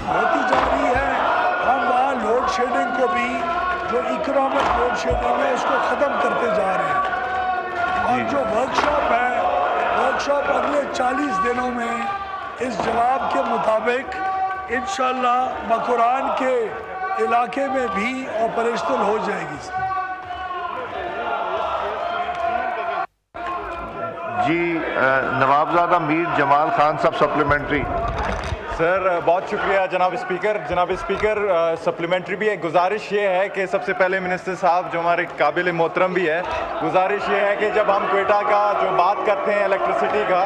होती जा रही है। हम वहाँ लोड शेडिंग को भी, जो इकोनॉमिक लोड शेडिंग है, उसको ख़त्म करते जा रहे हैं। और जो वर्कशॉप है, वर्कशॉप अगले 40 दिनों में इस जवाब के मुताबिक इंशाअल्लाह मकुरान के इलाके में भी ऑपरेशनल हो जाएगी। जी नवाबजादा मीर जमाल खान साहब सप्लीमेंट्री। सर बहुत शुक्रिया जनाब स्पीकर। सप्लीमेंट्री भी है। गुजारिश ये है कि सबसे पहले मिनिस्टर साहब जो हमारे काबिल मोहतरम भी है, गुजारिश ये है कि जब हम क्वेटा का जो बात करते हैं इलेक्ट्रिसिटी का,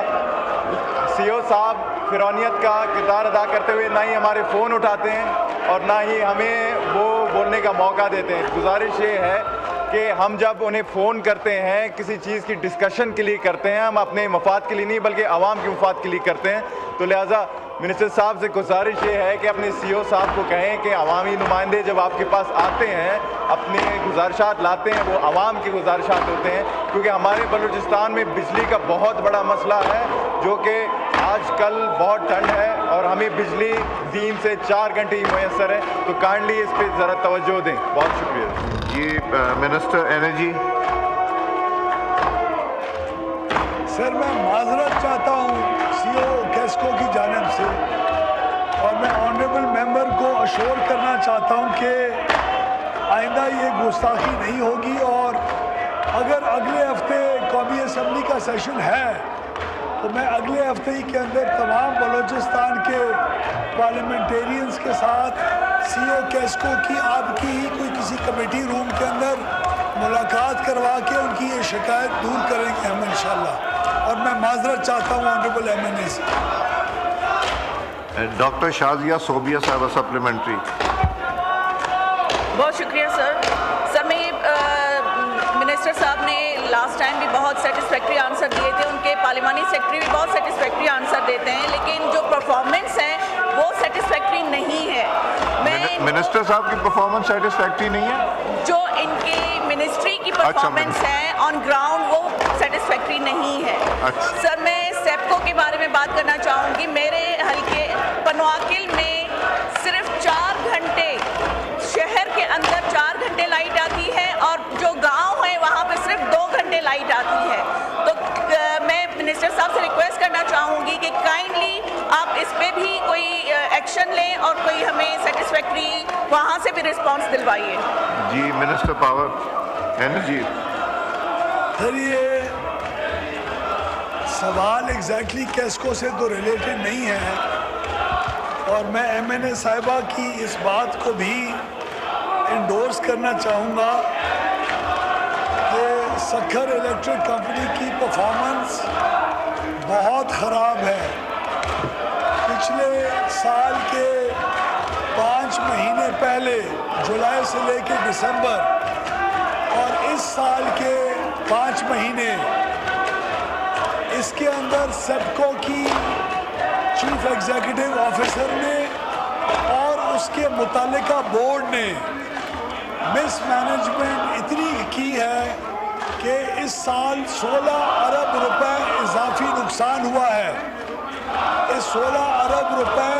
सीओ साहब फिरौनियत का किरदार अदा करते हुए ना ही हमारे फ़ोन उठाते हैं और ना ही हमें वो बोलने का मौका देते हैं। गुजारिश ये है कि हम जब उन्हें फ़ोन करते हैं किसी चीज़ की डिस्कशन के लिए करते हैं, हम अपने मफाद के लिए नहीं बल्कि आवाम के मफाद के लिए करते हैं। तो लिहाजा मिनिस्टर साहब से गुजारिश ये है कि अपने सीओ साहब को कहें कि अवामी नुमाइंदे जब आपके पास आते हैं, अपने गुजारिशात लाते हैं, वो आवाम की गुजारिशात होते हैं। क्योंकि हमारे बलूचिस्तान में बिजली का बहुत बड़ा मसला है, जो कि आजकल बहुत ठंड है और हमें बिजली 3 से 4 घंटे ही मैसर है। तो काइंडली इस पर ज़रा तवज्जो दें। बहुत शुक्रिया। जी मिनिस्टर एनर्जी। सर मैं माजरत चाहता हूँ सीओ कैस्को की जानिब से, और मैं ऑनरेबल मेंबर को अश्योर करना चाहता हूँ कि आइंदा ये गुस्ताखी नहीं होगी। और अगर अगले हफ्ते कौमी असम्बली का सेशन है तो मैं अगले हफ्ते ही के अंदर तमाम बलूचिस्तान के पार्लियामेंटेरियंस के साथ सीओ कैस्को की आपकी ही कोई किसी कमेटी रूम के अंदर मुलाकात करवा के उनकी ये शिकायत दूर करेंगे हम इंशाल्लाह। और मैं माजरत चाहता हूँ ऑनरेबल MNA से। डॉक्टर शाजिया सोबिया साहब सप्लीमेंट्री। बहुत शुक्रिया सर मैं मिनिस्टर साहब ने लास्ट टाइम भी बहुत सेटिस्फैक्ट्री आंसर दिए थे, उनके पार्लिमानी सेक्रेटरी भी बहुत सेटिस्फैक्ट्री आंसर देते हैं, लेकिन जो परफॉर्मेंस है वो सेटिस्फैक्ट्री नहीं है। मैं मिनिस्टर साहब की परफॉर्मेंस सेटिस्फैक्ट्री नहीं है, जो इनकी मिनिस्ट्री की परफॉर्मेंस है ऑन ग्राउंड वो सेटिस्फैक्ट्री नहीं है। अच्छा। सर मैं सेप्को के बारे में बात करना चाहूँगी। मेरे हल्के पनवाकिल में सिर्फ 4 घंटे, शहर के अंदर 4 घंटे लाइट आती है और जो गांव है वहाँ पे सिर्फ 2 घंटे लाइट आती है। तो मैं मिनिस्टर साहब से रिक्वेस्ट करना चाहूँगी कि काइंडली आप इस पे भी कोई एक्शन लें और कोई हमें सेटिस्फैक्ट्री वहाँ से भी रिस्पांस दिलवाइए। जी मिनिस्टर पावर एनर्जी। सर ये सवाल एग्जैक्टली कैस्को से तो रिलेटेड नहीं है, और मैं MNA साहिबा की इस बात को भी इंडोर्स करना चाहूँगा कि सखर इलेक्ट्रिक कंपनी की परफॉर्मेंस बहुत ख़राब है। पिछले साल के 5 महीने पहले, जुलाई से लेकर दिसंबर, और इस साल के 5 महीने, इसके अंदर सेप्को की चीफ एग्जीक्यूटिव ऑफिसर ने और उसके मुतालिका बोर्ड ने मिसमैनेजमेंट इतनी की है कि इस साल 16 अरब रुपए इजाफी नुकसान हुआ है। इस 16 अरब रुपए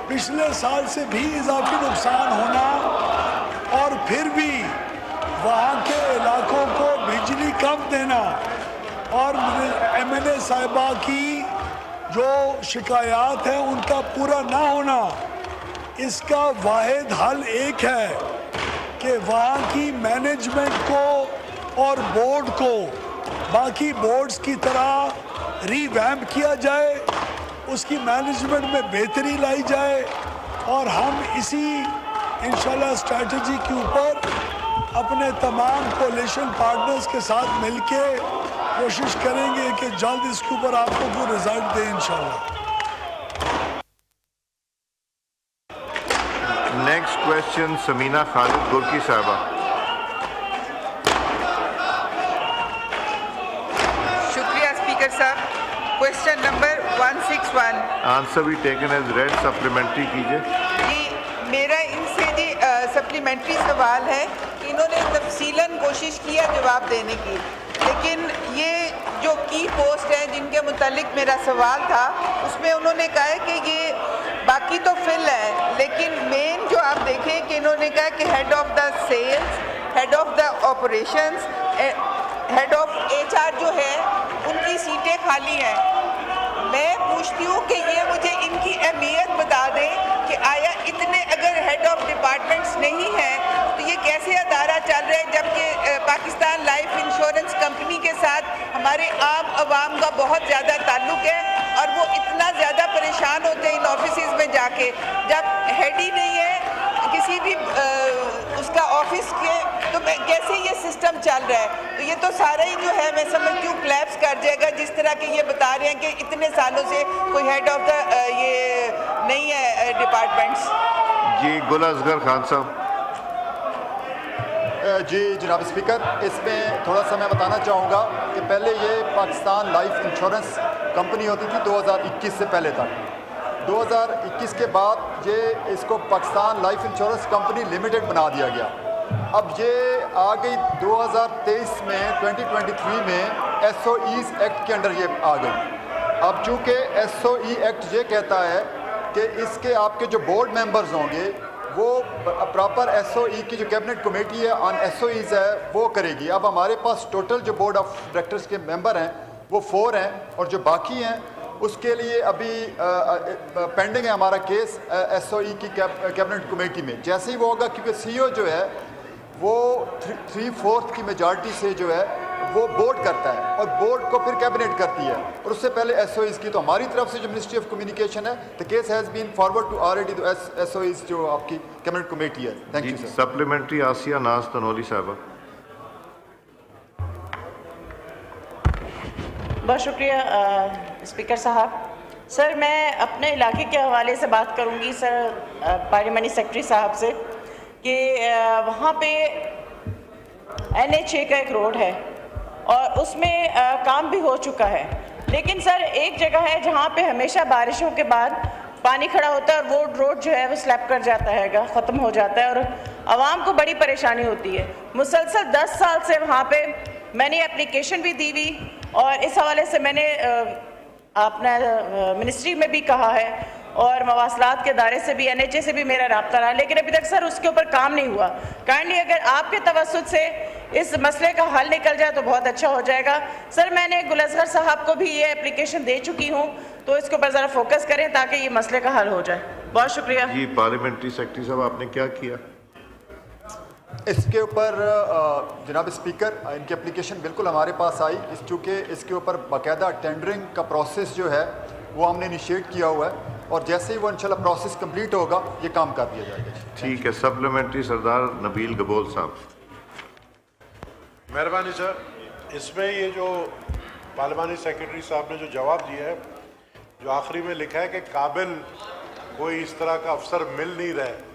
पिछले साल से भी इजाफी नुकसान होना, और फिर भी वहाँ के इलाकों को बिजली कम देना, और MNA साहिबा की जो शिकायत है उनका पूरा ना होना, इसका वाहिद हल एक है कि वहाँ की मैनेजमेंट को और बोर्ड को बाकी बोर्ड्स की तरह रीवैम्प किया जाए, उसकी मैनेजमेंट में बेहतरी लाई जाए, और हम इसी इंशाल्लाह स्ट्रैटेजी के ऊपर अपने तमाम कोalition पार्टनर्स के साथ मिलके कोशिश करेंगे कि जल्द इसके ऊपर आपको कोई रिजल्ट दें इंशाल्लाह। नेक्स्ट क्वेश्चन समीना खालिद गुरकी साहबा। शुक्रिया स्पीकर साहब। Question number 161। आंसर भी टेकन एज रेड, सप्लीमेंट्री कीजिए। जी मेरा इनसे जी सप्लीमेंट्री सवाल है कि इन्होंने तफसीलन कोशिश किया जवाब देने की, लेकिन ये जो की पोस्ट है जिनके मुतालिक मेरा सवाल था उसमें उन्होंने कहा है कि ये बाकी तो फिल है लेकिन मेन जो आप देखें कि इन्होंने कहा कि head of the sales, head of the operations, head of HR जो है उनकी सीटें खाली हैं। मैं पूछती हूँ कि ये मुझे इनकी अहमियत बता दें कि आया इतने अगर हेड ऑफ डिपार्टमेंट्स नहीं हैं तो ये कैसे अदारा चल रहा है, जबकि पाकिस्तान लाइफ इंश्योरेंस कंपनी के साथ हमारे आम आवाम का बहुत ज़्यादा ताल्लुक है और वो इतना ज़्यादा परेशान होते हैं इन ऑफिस में जाके, जब हेड ही नहीं है किसी भी उसका ऑफिस के, तो कैसे ये सिस्टम चल रहा है। तो ये तो सारा ही जो है मैं समझती हूँ क्लैप्स कर जाएगा, जिस तरह के ये बता रहे हैं कि इतने सालों से कोई हेड ऑफ द ये नहीं है डिपार्टमेंट्स। जी गुल असगर खान साहब। जी जनाब स्पीकर, इसमें थोड़ा सा मैं बताना चाहूँगा कि पहले ये पाकिस्तान लाइफ इंश्योरेंस कंपनी होती थी 2021 से पहले तक। 2021 के बाद ये इसको Pakistan life insurance company limited बना दिया गया। अब ये आ गई 2023 में 2023 में SOEs एक्ट के अंडर ये आ गई। अब चूँकि SOE एक्ट ये कहता है कि इसके आपके जो बोर्ड मेंबर्स होंगे वो प्रॉपर SOE की जो कैबिनेट कमेटी है ऑन SOEs है वो करेगी। अब हमारे पास टोटल जो बोर्ड ऑफ डायरेक्टर्स के मेंबर हैं वो 4 हैं और जो बाकी हैं उसके लिए अभी पेंडिंग है हमारा केस SOE की कैबिनेट कमेटी में। जैसे ही वो होगा, क्योंकि CEO जो है वो 3/4 की मेजॉरिटी से जो है वो बोर्ड करता है और बोर्ड को फिर कैबिनेट करती है और उससे पहले SOEs की। तो हमारी तरफ से जो मिनिस्ट्री ऑफ कम्युनिकेशन है, the case has been forward to already the SOEs जो आपकी कैबिनेट कमेटी है। Thank you sir. Supplementary Asia Naz Tanoli साहबा। बहुत शुक्रिया स्पीकर साहब। सर मैं अपने इलाके के हवाले से बात करूंगी सर पार्लियामेंट्री सेक्रेटरी साहब से कि वहाँ पे NH का एक रोड है और उसमें काम भी हो चुका है, लेकिन सर एक जगह है जहाँ पे हमेशा बारिशों के बाद पानी खड़ा होता है और वो रोड जो है वो स्लैप कर जाता है, ख़त्म हो जाता है और आवाम को बड़ी परेशानी होती है। मुसलसल 10 साल से वहाँ पे मैंने एप्लीकेशन भी दी हुई और इस हवाले से मैंने अपना मिनिस्ट्री में भी कहा है और मवासलात के दायरे से भी NHA से भी मेरा रब्ता रहा, लेकिन अभी तक सर उसके ऊपर काम नहीं हुआ। काइंडली अगर आपके तवस्सुत से इस मसले का हल निकल जाए तो बहुत अच्छा हो जाएगा। सर मैंने गुल असगर साहब को भी ये एप्लीकेशन दे चुकी हूँ, तो इसके ऊपर ज़रा फोकस करें ताकि ये मसले का हल हो जाए। बहुत शुक्रिया। जी पार्लियामेंट्री सेक्रेटरी साहब आपने क्या किया इसके ऊपर? जनाब स्पीकर, इनकी एप्लीकेशन बिल्कुल हमारे पास आई, चूँकि इसके ऊपर बाकायदा टेंडरिंग का प्रोसेस जो है वो हमने इनिशिएट किया हुआ है और जैसे ही वो इंशाल्लाह प्रोसेस कंप्लीट होगा ये काम कर दिया जाएगा। ठीक है। सप्लीमेंट्री सरदार नबील गबोल साहब। मेहरबानी सर, इसमें ये जो पार्लियामेंट्री सेक्रेटरी साहब ने जो जवाब दिया है, जो आखिरी में लिखा है कि काबिल कोई इस तरह का अफसर मिल नहीं रहे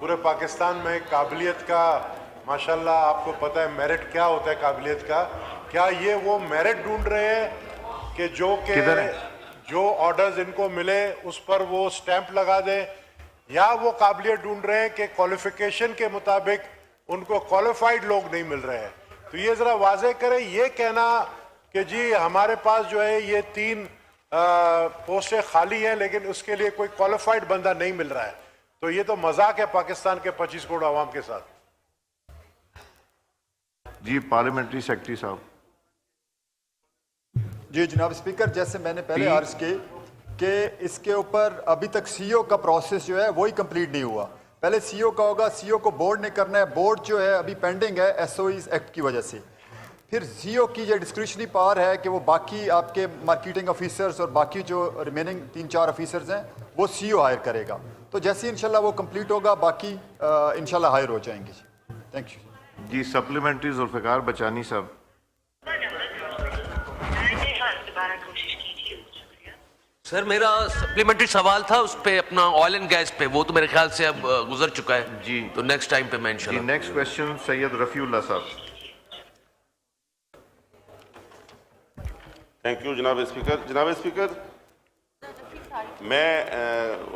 पूरे पाकिस्तान में। काबिलियत का माशाल्लाह आपको पता है मेरिट क्या होता है काबिलियत का। क्या ये वो मेरिट ढूंढ रहे हैं कि जो ऑर्डर्स इनको मिले उस पर वो स्टैंप लगा दें, या वो काबिलियत ढूंढ रहे हैं कि क्वालिफिकेशन के मुताबिक उनको क्वालिफाइड लोग नहीं मिल रहे हैं? तो ये ज़रा वाज़ेह करें। ये कहना कि जी हमारे पास जो है ये 3 पोस्टें खाली हैं लेकिन उसके लिए कोई क्वालिफाइड बंदा नहीं मिल रहा है, तो ये तो मजाक है पाकिस्तान के 25 करोड़ आवाम के साथ। जी पार्लियामेंट्री सेक्रेटरी साहब। जी जनाब स्पीकर, जैसे मैंने पहले अर्ज की कि इसके ऊपर अभी तक CEO का प्रोसेस जो है वही कंप्लीट नहीं हुआ। पहले CEO का होगा, CEO को बोर्ड ने करना है, बोर्ड जो है अभी पेंडिंग है SOEs एक्ट की वजह से। फिर CEO की जो डिस्क्रिशनरी पावर है कि वो बाकी आपके मार्केटिंग ऑफिसर्स और बाकी जो रिमेनिंग 3-4 ऑफिसर्स हैं वो CEO हायर करेगा। तो जैसे इंशाल्लाह वो कंप्लीट होगा बाकी इंशाल्लाह हायर हो जाएंगे। Thank you. जी सप्लीमेंट्री जुल्फ़िकार बचानी साहब। सर मेरा सप्लीमेंट्री सवाल था उस पे अपना ऑयल एंड गैस पे, वो तो मेरे ख्याल से अब गुजर चुका है जी, तो नेक्स्ट टाइम पे मैं इंशाल्लाह। नेक्स्ट क्वेश्चन सैयद रफ़ीउल्लाह साहब। थैंक यू जनाब स्पीकर। जनाब स्पीकर, मैं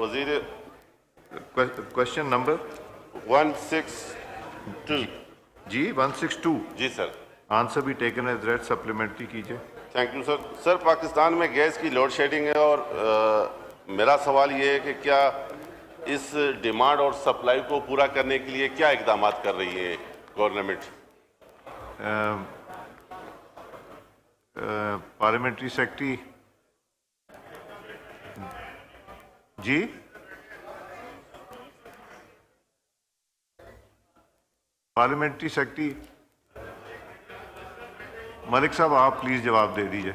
वजीर क्वेश्चन नंबर 162 जी 162 जी सर। आंसर भी टेकन एज रेड, सप्लीमेंट्री कीजिए। Thank you sir. Sir Pakistan में गैस की लोड शेडिंग है और मेरा सवाल ये है कि क्या इस डिमांड और सप्लाई को पूरा करने के लिए क्या इकदाम कर रही है गवर्नमेंट? पार्लियामेंट्री सेक्रेटरी जी, पार्लियामेंट्री सेक्रेटरी मलिक साहब, आप प्लीज जवाब दे दीजिए।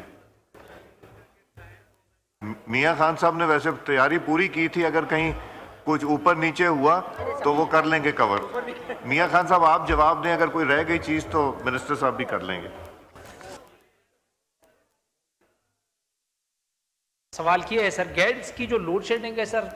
मियां खान साहब ने वैसे तैयारी पूरी की थी, अगर कहीं कुछ ऊपर नीचे हुआ तो वो कर लेंगे कवर। मियां खान साहब आप जवाब दें, अगर कोई रह गई चीज तो मिनिस्टर साहब भी कर लेंगे। सवाल किया है सर, गैस की जो लोड शेडिंग है सर,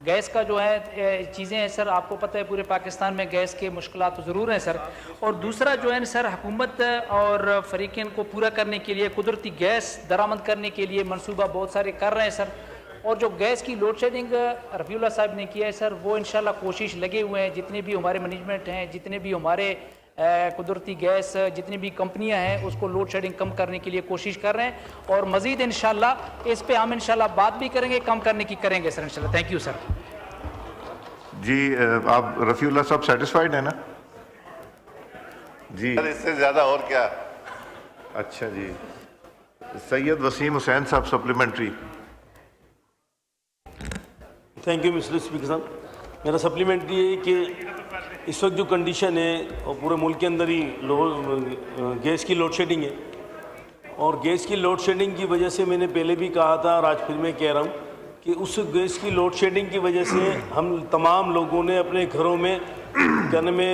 गैस का जो है चीज़ें हैं सर, आपको पता है पूरे पाकिस्तान में गैस के मुश्किलात तो ज़रूर हैं सर। और दूसरा जो है सर, हुकूमत और फरीक़ैन को पूरा करने के लिए कुदरती गैस दरामद करने के लिए मंसूबा बहुत सारे कर रहे हैं सर। और जो गैस की लोड शेडिंग रफ़ीउल्लाह साहब ने किया है सर, वो इंशाल्लाह कोशिश लगे हुए हैं, जितने भी हमारे मैनेजमेंट हैं, जितने भी हमारे कुदरती गैस जितनी भी कंपनियां हैं, उसको लोड शेडिंग कम करने के लिए कोशिश कर रहे हैं। और मज़ीद इंशाल्लाह इस पे हम इंशाल्लाह बात भी करेंगे, कम करने की करेंगे सर इंशाल्लाह। Thank you sir. जी आप रफ़ीउल्लाह साहब सेटिस्फाइड है ना? जी इससे ज़्यादा और क्या? अच्छा जी, सैयद वसीम हुसैन साहब supplementary. Thank you mister speaker साहब। मेरा सप्लीमेंट्री ये है कि इस वक्त जो कंडीशन है और पूरे मुल्क के अंदर ही गैस की लोड शेडिंग है, और गैस की लोड शेडिंग की वजह से मैंने पहले भी कहा था और आज फिर मैं कह रहा हूँ कि उस गैस की लोड शेडिंग की वजह से हम तमाम लोगों ने अपने घरों में कहने में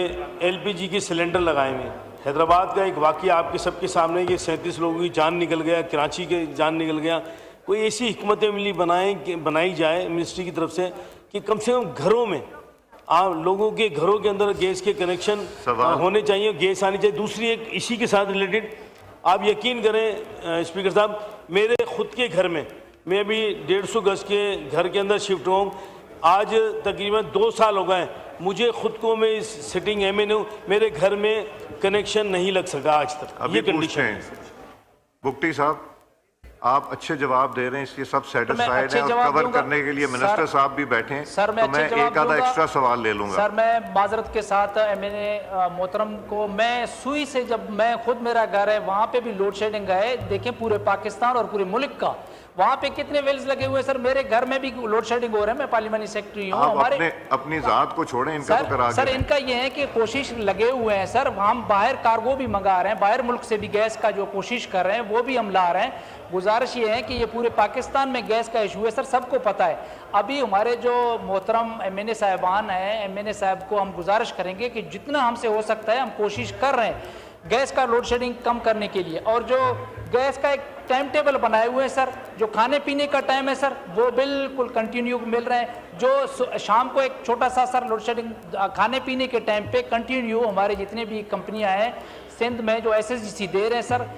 LPG के सिलेंडर लगाए हुए हैं। हैदराबाद का एक वाक़या आपके सबके सामने कि 37 लोगों की जान निकल गया, कराची के जान निकल गया। कोई ऐसी हिकमत अमली बनाई जाए मिनिस्ट्री की तरफ से कि कम से कम घरों में आप लोगों के घरों के अंदर गैस के कनेक्शन होने चाहिए, गैस आनी चाहिए। दूसरी एक इसी के साथ रिलेटेड, आप यकीन करें स्पीकर साहब, मेरे खुद के घर में, मैं भी 150 गज के घर के अंदर शिफ्ट हुआ हूँ, आज तकरीबन 2 साल हो गए, मुझे खुद को मैं इस सिटिंग MN हूँ, मेरे घर में कनेक्शन नहीं लग सका आज तक। ये कंडीशन है। बुक्टी साहब आप अच्छे जवाब दे रहे हैं, इसलिए सब सेटिस्फाइड हैं, और कवर करने के लिए मिनिस्टर साहब भी बैठे हैं, सर मैं तो मैं एक आधा एक्स्ट्रा सवाल ले लूंगा। सर मैं माजरत के साथ मैंने मोहतरम को, मैं सुई से, जब मैं खुद मेरा घर है वहाँ पे भी लोड शेडिंग है, देखें पूरे पाकिस्तान और पूरे मुल्क का, वहाँ पे कितने वेल्स लगे हुए सर, मेरे घर में भी लोड शेडिंग हो रहा है। मैं पार्लियामेंट्री सेक्रेटरी हूँ। हमारे अपनी जात को छोड़ें, इनका तो करा सर इनका ये है कि कोशिश लगे हुए हैं सर, हम बाहर कार्गो भी मंगा रहे हैं, बाहर मुल्क से भी गैस का जो कोशिश कर रहे हैं वो भी हम ला रहे हैं। गुजारिश ये है कि ये पूरे पाकिस्तान में गैस का इशू है सर, सबको पता है। अभी हमारे जो मोहतरम MNA साहिबान हैं, MNA साहब को हम गुजारिश करेंगे कि जितना हमसे हो सकता है हम कोशिश कर रहे हैं गैस का लोड शेडिंग कम करने के लिए। और जो गैस का एक टाइम टेबल बनाए हुए हैं सर, जो खाने पीने का टाइम है सर वो बिल्कुल कंटिन्यू मिल रहे हैं। जो शाम को एक छोटा सा सर लोड शेडिंग खाने पीने के टाइम पे कंटिन्यू हमारे जितने भी कंपनियां हैं सिंध में जो SSGC दे रहे हैं सर,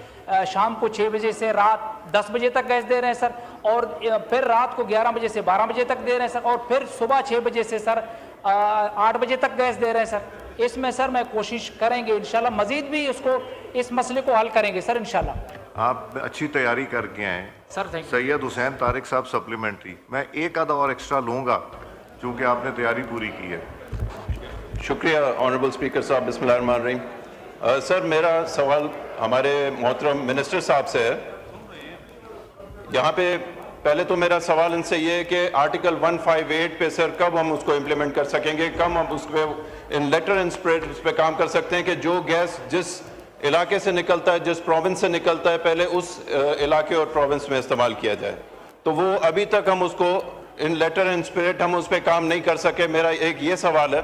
शाम को 6 बजे से रात 10 बजे तक गैस दे रहे हैं सर, और फिर रात को 11 बजे से 12 बजे तक दे रहे हैं सर, और फिर सुबह 6 बजे से सर 8 बजे तक गैस दे रहे हैं सर। इसमें सर मैं कोशिश करेंगे इंशाल्लाह, मजीद भी इसको इस मसले को हल करेंगे सर इंशाल्लाह। आप अच्छी तैयारी करके आए sir. Thank you. Syed Hussain Tariq साहब सप्लीमेंट्री। मैं एक आधा और एक्स्ट्रा लूँगा क्योंकि आपने तैयारी पूरी की है। शुक्रिया ऑनरेबल स्पीकर साहब, बिस्मिल्लाहिर्रहमानिर्रहीम। सर मेरा सवाल हमारे मोहतरम मिनिस्टर साहब से है। यहाँ पे पहले तो मेरा सवाल इनसे ये है कि आर्टिकल 158 पे सर कब हम उसको इम्प्लीमेंट कर सकेंगे, कब हम उस पर इन लेटर एंड स्प्रेड उस पर काम कर सकते हैं कि जो गैस जिस इलाके से निकलता है, जिस प्रोविंस से निकलता है, पहले उस इलाके और प्रोविंस में इस्तेमाल किया जाए। तो वो अभी तक हम उसको इन लेटर एंड स्पिरिट हम उस पर काम नहीं कर सके। मेरा एक ये सवाल है।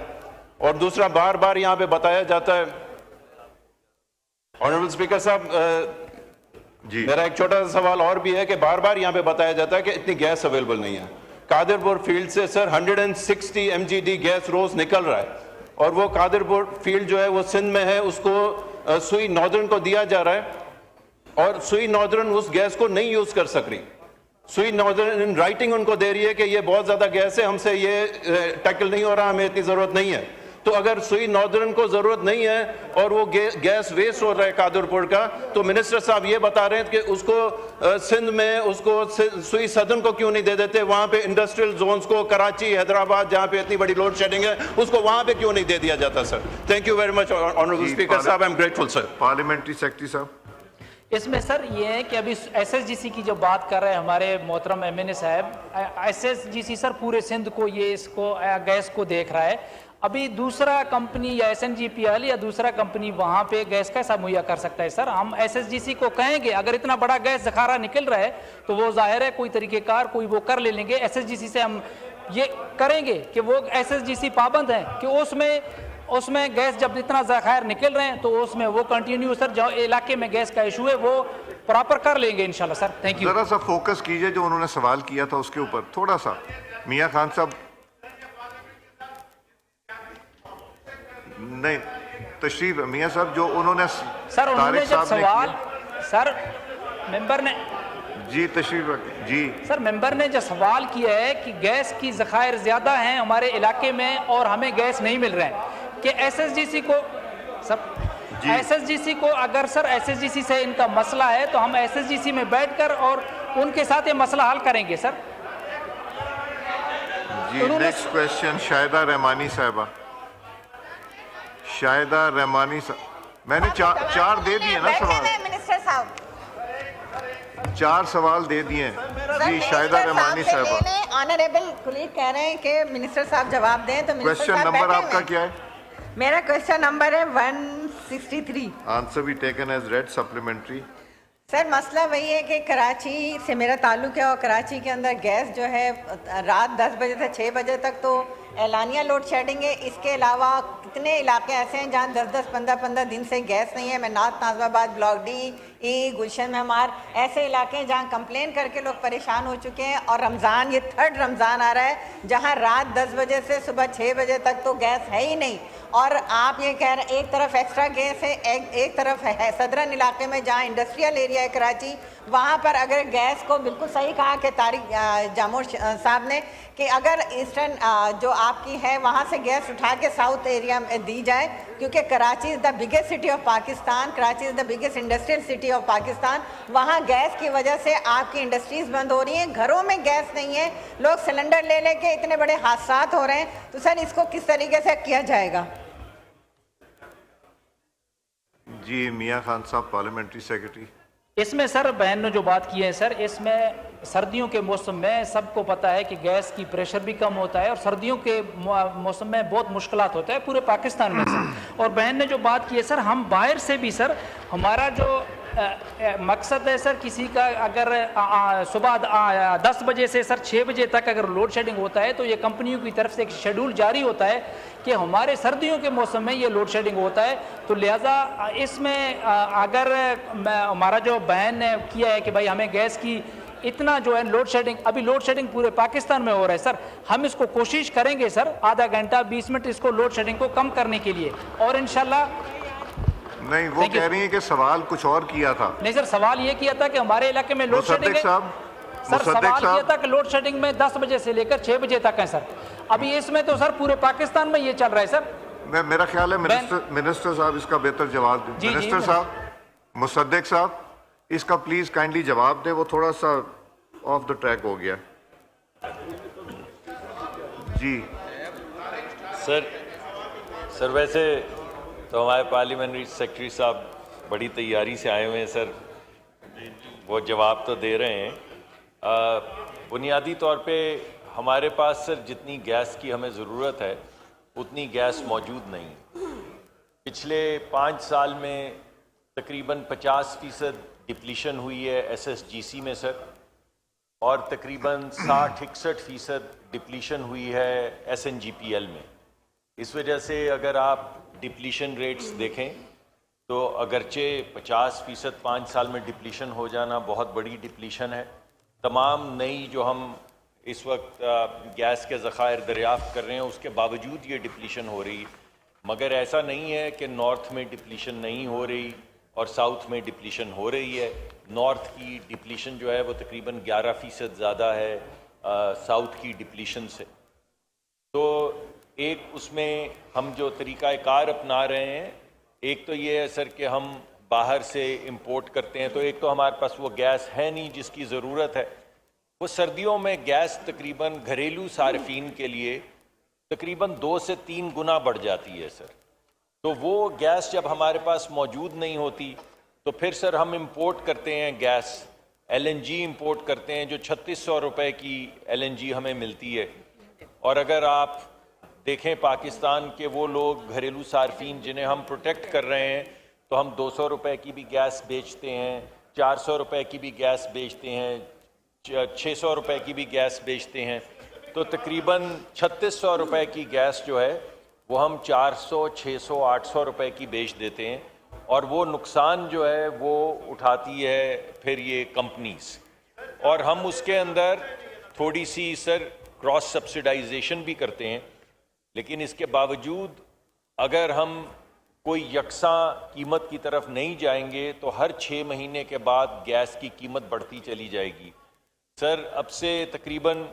और दूसरा, बार बार यहाँ पे बताया जाता है ऑनरेबल स्पीकर साहब जी, मेरा एक छोटा सा सवाल और भी है कि बार बार यहाँ पे बताया जाता है कि इतनी गैस अवेलेबल नहीं है। कादिरपुर फील्ड से सर 160 MGD गैस रोज निकल रहा है, और वो कादिरपुर फील्ड जो है वो सिंध में है, उसको सुई नॉर्दर्न को दिया जा रहा है, और सुई नॉर्दर्न उस गैस को नहीं यूज कर सक रही। सुई नॉर्दर्न इन राइटिंग उनको दे रही है कि ये बहुत ज्यादा गैस है, हमसे ये टैकल नहीं हो रहा, हमें इतनी जरूरत नहीं है। तो अगर सुई नॉर्दर्न को जरूरत नहीं है और वो गैस वेस्ट हो रहा है कादरपुर का, तो मिनिस्टर साहब ये बता रहे हैं कि उसको सिंध में उसको सुई सदन को क्यों नहीं दे देते, वहां पे इंडस्ट्रियल जोन्स को, कराची, हैदराबाद जहां पे इतनी बड़ी लोड शेडिंग है, उसको वहां पे क्यों नहीं दे दिया जाता sir? Thank you very much honourable speaker साहब, I am grateful sir. Parliamentary secretary साहब, इसमें सर ये है कि अभी एसएसजीसी की जो बात कर रहे हैं हमारे मोहतरम एमएनए साहब, एसएसजीसी सर पूरे सिंध को ये इसको गैस को देख रहा है। अभी दूसरा कंपनी या एसएनजीपीएल या दूसरा कंपनी वहाँ पे गैस कैसा मुहैया कर सकता है सर? हम एसएसजीसी को कहेंगे अगर इतना बड़ा गैस ज़खारा निकल रहा है तो वो जाहिर है कोई तरीक़ेकार कोई वो कर ले लेंगे। एसएसजीसी से हम ये करेंगे कि वो एसएसजीसी पाबंद है कि उसमें गैस जब इतना ज़खायर निकल रहे हैं तो उसमें वो कंटिन्यू सर जो इलाके में गैस का इशू है वो प्रॉपर कर लेंगे इंशाल्लाह सर। Thank you. जरा सा फोकस कीजिए जो उन्होंने सवाल किया था उसके ऊपर थोड़ा सा। मियां खान साहब, नहीं तशरीफ मियां साहब, जो उन्होंने सर उन्होंने जब सवाल सर मेंबर ने जी तशरीफ जी सर मेंबर ने जो सवाल किया है कि गैस की ज़खायर ज़्यादा हैं हमारे इलाके में और हमें गैस नहीं मिल रहा है कि एसएसजीसी को सब एसएसजीसी को अगर सर एसएसजीसी से इनका मसला है तो हम एसएसजीसी में बैठकर और उनके साथ ये मसला हल करेंगे सर। जी नेक्स्ट क्वेश्चन शाहिदा रहमानी साहबा। शाहिदा रहमानी साहब, मैंने चार दे दिए ना सवाल, मिनिस्टर साहब 4 सवाल दे दिए जी। शाहिदा रहमानी साहबा, ऑनरेबल कुलीग कह रहे हैं कि मिनिस्टर साहब जवाब दें तो क्वेश्चन नंबर आपका क्या है? मेरा क्वेश्चन नंबर है 163। आंसर भी taken as read supplementary. Sir मसला वही है कि कराची से मेरा ताल्लुक़ है और कराची के अंदर गैस जो है रात 10 बजे से 6 बजे तक तो एलानिया लोड शेडिंग है। इसके अलावा कितने इलाके ऐसे हैं जहाँ 10-10, 15-15 दिन से गैस नहीं है। मैनात, नाज़िमाबाद, ब्लॉक डी, गुलशन मेहमार, ऐसे इलाके हैं जहाँ कंप्लेन करके लोग परेशान हो चुके हैं। और रमज़ान, ये 3rd रमज़ान आ रहा है जहाँ रात 10 बजे से सुबह 6 बजे तक तो गैस है ही नहीं। और आप ये कह रहे हैं एक तरफ एक्स्ट्रा गैस है, एक तरफ है सदरन इलाके में जहाँ इंडस्ट्रियल एरिया है कराची, वहाँ पर अगर गैस को बिल्कुल सही कहा कि तारिक जामोर साहब ने कि अगर ईस्टर्न जो आपकी है वहाँ से गैस उठा के साउथ एरिया में दी जाए, क्योंकि Karachi is the biggest city of Pakistan, Karachi is the biggest industrial city of Pakistan. वहाँ गैस की वजह से आपकी इंडस्ट्रीज़ बंद हो रही हैं, घरों में गैस नहीं है, लोग सिलेंडर ले लेके इतने बड़े हादसात हो रहे हैं। तो सर इसको किस तरीके से किया जाएगा? जी मियां खान साहब, पार्लियामेंट्री सेक्रेटरी। इसमें सर बहन ने जो बात की है सर, इसमें सर्दियों के मौसम में सबको पता है कि गैस की प्रेशर भी कम होता है और सर्दियों के मौसम में बहुत मुश्किलात होता है पूरे पाकिस्तान में सर। और बहन ने जो बात की है सर, हम बाहर से भी सर हमारा जो मकसद है सर, किसी का अगर सुबह 10 बजे से सर 6 बजे तक अगर लोड शेडिंग होता है तो ये कंपनियों की तरफ से एक शेड्यूल जारी होता है कि हमारे सर्दियों के मौसम में ये लोड शेडिंग होता है। तो लिहाजा इसमें अगर हमारा जो बहन ने किया है कि भाई हमें गैस की इतना जो है लोड शेडिंग, अभी लोड शेडिंग पूरे पाकिस्तान में हो रहा है सर, हम इसको कोशिश करेंगे सर आधा घंटा 20 मिनट इसको लोड शेडिंग को कम करने के लिए। और इंशाल्लाह नहीं, वो कह रही है कि सवाल कुछ और किया था। नहीं सर, सवाल ये किया था कि हमारे इलाके में लोड शेडिंग है सर। सवाल किया था कि लोड शेडिंग में 10 बजे से लेकर 6 बजे तक है सर। अभी इसमें तो सर पूरे पाकिस्तान में ये चल रहा है सर। मेरा ख्याल है मिनिस्टर साहब इसका बेहतर जवाब दें। मिनिस्टर साहब, मुसद्दिक साहब, इसका प्लीज काइंडली जवाब दे, वो थोड़ा सा ऑफ द ट्रैक हो गया जी। सर वैसे तो हमारे पार्लियामेंट्री सेक्रेटरी साहब बड़ी तैयारी से आए हुए हैं सर, वो जवाब तो दे रहे हैं। बुनियादी तौर पे हमारे पास सर जितनी गैस की हमें ज़रूरत है उतनी गैस मौजूद नहीं। पिछले 5 साल में तकरीबन 50% डिप्लीशन हुई है एसएसजीसी में सर, और तकरीबन 60-61% डिप्लीशन हुई है एसएनजीपीएल में। इस वजह से अगर आप डिप्लीशन रेट्स देखें तो अगरचे 50% 5 साल में डिप्लीशन हो जाना बहुत बड़ी डिप्लीशन है। तमाम नई जो हम इस वक्त गैस के ज़खायर दरियाफ़्त कर रहे हैं उसके बावजूद ये डिप्लीशन हो रही, मगर ऐसा नहीं है कि नॉर्थ में डिप्लीशन नहीं हो रही और साउथ में डिप्लीशन हो रही है। नॉर्थ की डिप्लीशन जो है वो तकरीबन 11% ज़्यादा है साउथ की डिप्लीशन से। तो एक उसमें हम जो तरीक़ाकार अपना रहे हैं, एक तो ये है सर कि हम बाहर से इंपोर्ट करते हैं, तो एक तो हमारे पास वो गैस है नहीं जिसकी ज़रूरत है। वो सर्दियों में गैस तकरीबन घरेलू सार्फिन के लिए तकरीबन 2 से 3 गुना बढ़ जाती है सर। तो वो गैस जब हमारे पास मौजूद नहीं होती तो फिर सर हम इंपोर्ट करते हैं गैस, LNG इंपोर्ट करते हैं, जो 3600 रुपये की LNG हमें मिलती है। और अगर आप देखें पाकिस्तान के वो लोग घरेलू सार्फिन जिन्हें हम प्रोटेक्ट कर रहे हैं, तो हम 200 रुपये की भी गैस बेचते हैं, 400 रुपये की भी गैस बेचते हैं, 600 रुपये की भी गैस बेचते हैं। तो तकरीबन 3600 रुपये की गैस जो है वो हम 400, 600, 800 रुपये की बेच देते हैं, और वो नुकसान जो है वो उठाती है फिर ये कंपनीज। और हम उसके अंदर थोड़ी सी सर क्रॉस सब्सिडाइजेशन भी करते हैं, लेकिन इसके बावजूद अगर हम कोई यकसा कीमत की तरफ नहीं जाएंगे तो हर 6 महीने के बाद गैस की कीमत बढ़ती चली जाएगी। सर अब से तकरीबन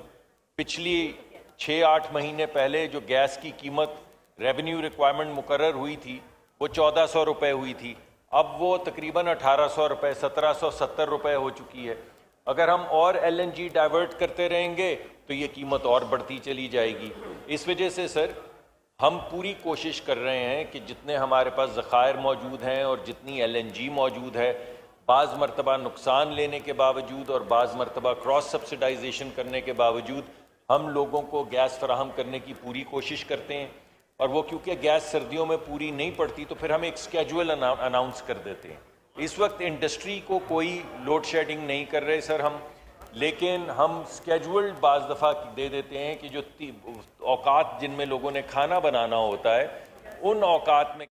पिछली 6-8 महीने पहले जो गैस की कीमत रेवेन्यू रिक्वायरमेंट मुकर्रर हुई थी वो 1400 रुपये हुई थी, अब वो तकरीबन 1800 रुपये, 1770 रुपये हो चुकी है। अगर हम और LNG डाइवर्ट करते रहेंगे तो ये कीमत और बढ़ती चली जाएगी। इस वजह से सर हम पूरी कोशिश कर रहे हैं कि जितने हमारे पास ज़खायर मौजूद हैं और जितनी LNG मौजूद है, बाज़ मरतबा नुकसान लेने के बावजूद और बाज़ मरतबा क्रॉस सब्सिडाइजेशन करने के बावजूद हम लोगों को गैस फराहम करने की पूरी कोशिश करते हैं। और वो क्योंकि गैस सर्दियों में पूरी नहीं पड़ती तो फिर हम एक स्केड्यूल अनाउंस कर देते हैं। इस वक्त इंडस्ट्री को कोई लोड शेडिंग नहीं कर रहे सर हम, लेकिन हम स्केड्यूल्ड बाज़ दफ़ा दे देते हैं कि जो औकात जिनमें लोगों ने खाना बनाना होता है उन औकात में